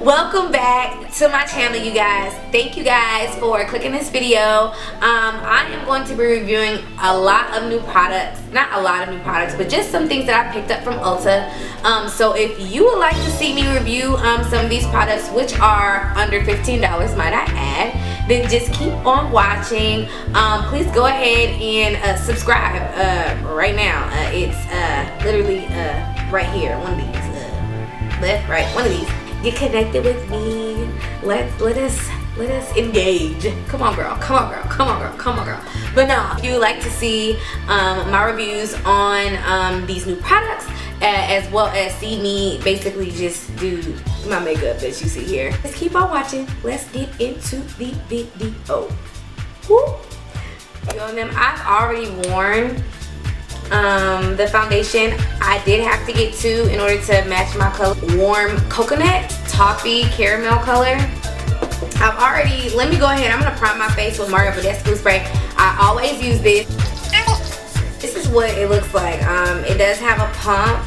Welcome back to my channel, you guys. Thank you guys for clicking this video. I am going to be reviewing a lot of new products, not a lot of new products, but just some things that I picked up from Ulta. So if you would like to see me review some of these products, which are under $15, might I add, then just keep on watching. Please go ahead and subscribe right now. It's literally right here, one of these, left, right, one of these. Get connected with me. Let us engage. Come on, girl. Come on, girl. Come on, girl. Come on, girl. But no, if you would like to see my reviews on these new products, as well as see me basically just do my makeup that you see here, just keep on watching. Let's get into the video. Woo! On them, I've already worn the foundation. I did have to get two in order to match my color. Warm coconut toffee caramel color. I've already, let me go ahead, I'm gonna prime my face with Badescu spray. I always use this. This is what it looks like. It does have a pump,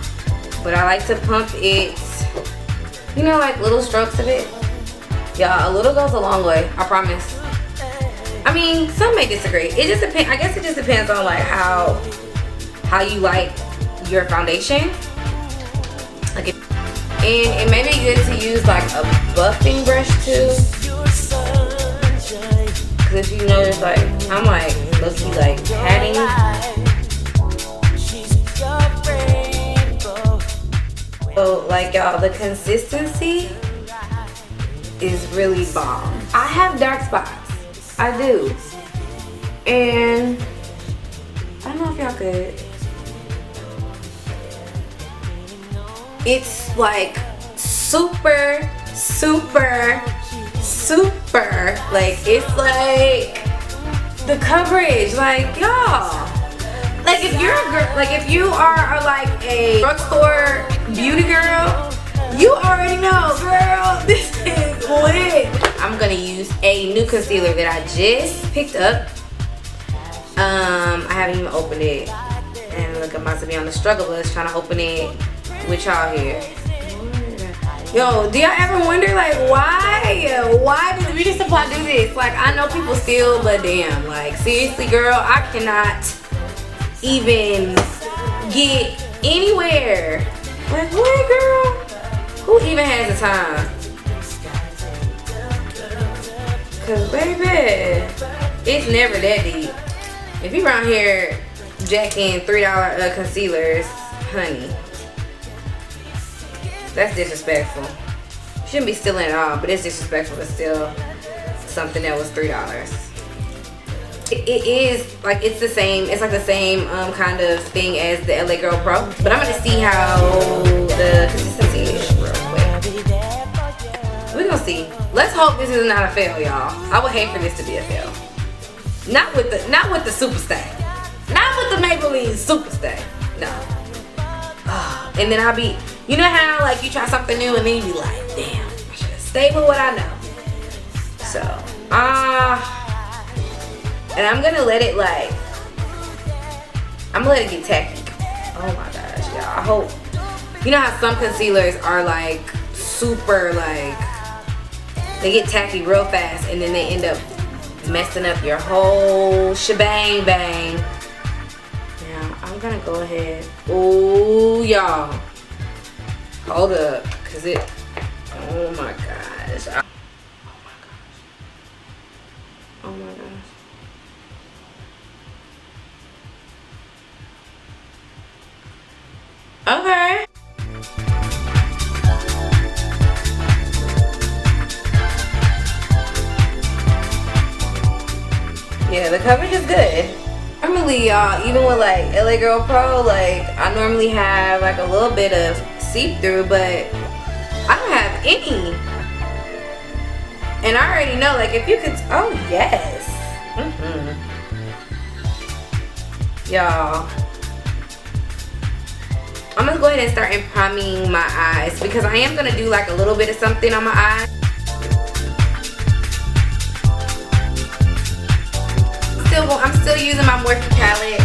but I like to pump it, you know, like little strokes of it. Y'all, a little goes a long way, I promise. I mean, some may disagree. It just depends. I guess it just depends on like how you like your foundation. Like and it may be good to use like a buffing brush too, because if you notice, like I'm like low-key like patting. So like y'all, the consistency is really bomb. I have dark spots, I do, and I don't know if y'all could. It's like super, like it's like the coverage, like y'all. Like if you're a girl, like if you are like a drugstore beauty girl, you already know, girl, this is lit. I'm gonna use a new concealer that I just picked up. I haven't even opened it, and look, I'm about to be on the struggle bus trying to open it with y'all here. Yo, do y'all ever wonder like why does beauty supply do this? Like I know people steal, but damn, like seriously, girl, I cannot even get anywhere. Like what, girl? Who even has the time? Cause baby, it's never that deep. If you around here jacking $3 concealers, honey, that's disrespectful. You shouldn't be stealing at all, but it's disrespectful to steal something that was $3. It is like it's the same. It's like the same kind of thing as the LA Girl Pro, but I'm gonna see how the consistency is real quick. We're gonna see. Let's hope this is not a fail, y'all. I would hate for this to be a fail. Not with the Superstay. Not with the Maybelline Superstay. No. And then I'll be, you know how like you try something new and then you be like, damn, I should have stayed with what I know. So, and I'm gonna let it like, I'm gonna let it get tacky. Oh my gosh, y'all. I hope, you know how some concealers are like super like, they get tacky real fast and then they end up messing up your whole shebang bang. Now I'm gonna go ahead. Oh y'all, hold up, cause it. Oh my gosh. Oh my gosh. Okay. Yeah, the coverage is good. Normally, y'all, even with like LA Girl Pro, like I normally have like a little bit of see-through, but I don't have any. And I already know, like if you could, oh yes. Y'all, I'm gonna go ahead and start priming my eyes because I am gonna do like a little bit of something on my eyes. I'm still using my Morphe palette.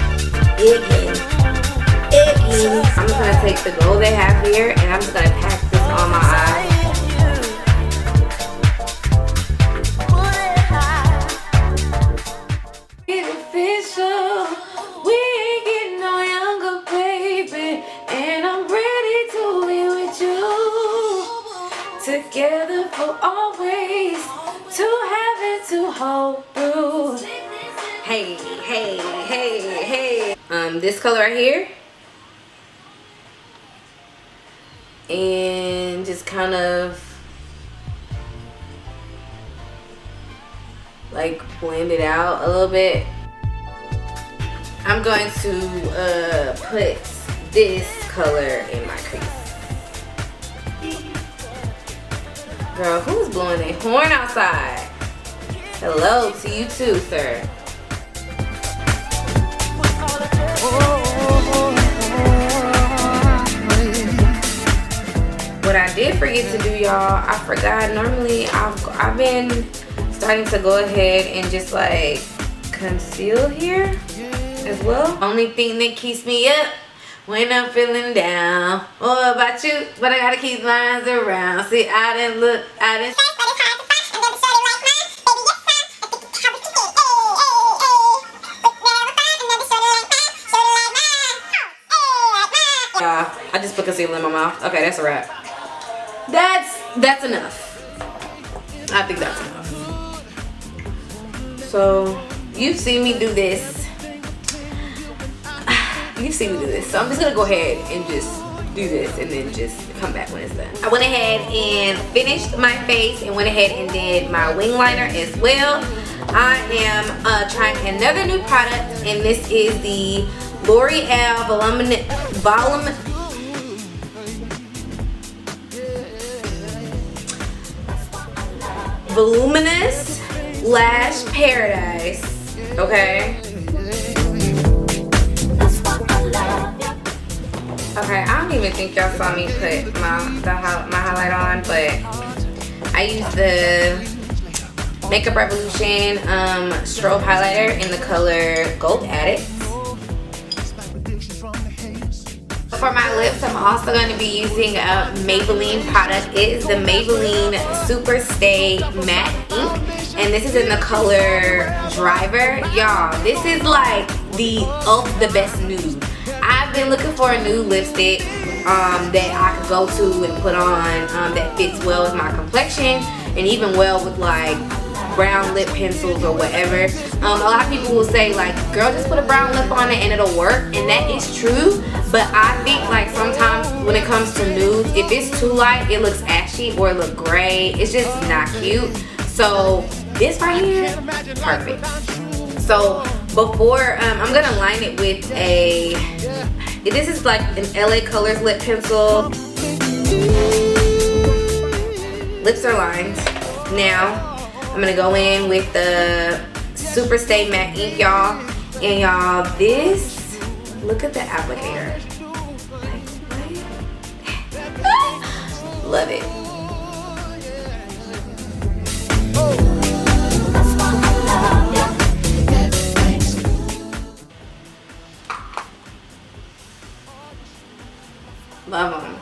I'm just gonna take the gold they have here and I'm just gonna pack this on my eye. Together for always, to heaven to hold through. Hey, hey, hey, hey. This color right here. And just kind of like blend it out a little bit. I'm going to put this color in my crease. Girl, who's blowing a horn outside? Hello to you too, sir. What I did forget to do, y'all, I forgot. Normally, I've been starting to go ahead and just like conceal here as well. Only thing that keeps me up when I'm feeling down. What about you? But I gotta keep lines around. See, I didn't look, I didn't. I just put concealer in my mouth. Okay, that's a wrap. That's enough. I think that's enough. So you've seen me do this. You've seen me do this. So I'm just gonna go ahead and just do this and then just come back when it's done. I went ahead and finished my face and went ahead and did my wing liner as well. I am trying another new product, and this is the L'Oreal Voluminous Lash Paradise. Okay. Okay, I don't even think y'all saw me put my highlight on, but I used the Makeup Revolution strobe highlighter in the color Gold Addict. For my lips, I'm also going to be using a Maybelline product. It is the Maybelline Superstay Matte Ink, and this is in the color Driver. Y'all, this is like the best nude. I've been looking for a new lipstick that I could go to and put on that fits well with my complexion and even well with like brown lip pencils or whatever. A lot of people will say like, girl, just put a brown lip on it and it'll work, and that is true, but I think like sometimes when it comes to nudes, if it's too light, it looks ashy or it look gray. It's just not cute. So this right here, perfect. So before, I'm gonna line it with this is like an LA Colors lip pencil. Lips are lined. Now I'm gonna go in with the Superstay Matte Ink, y'all. And y'all, this, look at the applicator. Love it. Love them.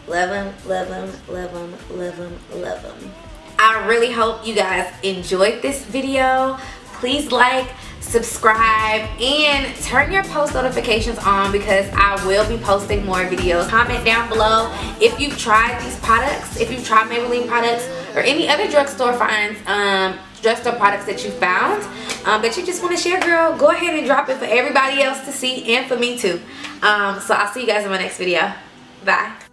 Love them, love them, love them, love them, love them. I really hope you guys enjoyed this video. Please like, subscribe, and turn your post notifications on because I will be posting more videos. Comment down below if you've tried these products, if you've tried Maybelline products or any other drugstore finds, drugstore products that you found that you just want to share, girl. Go ahead and drop it for everybody else to see and for me too. So I'll see you guys in my next video. Bye.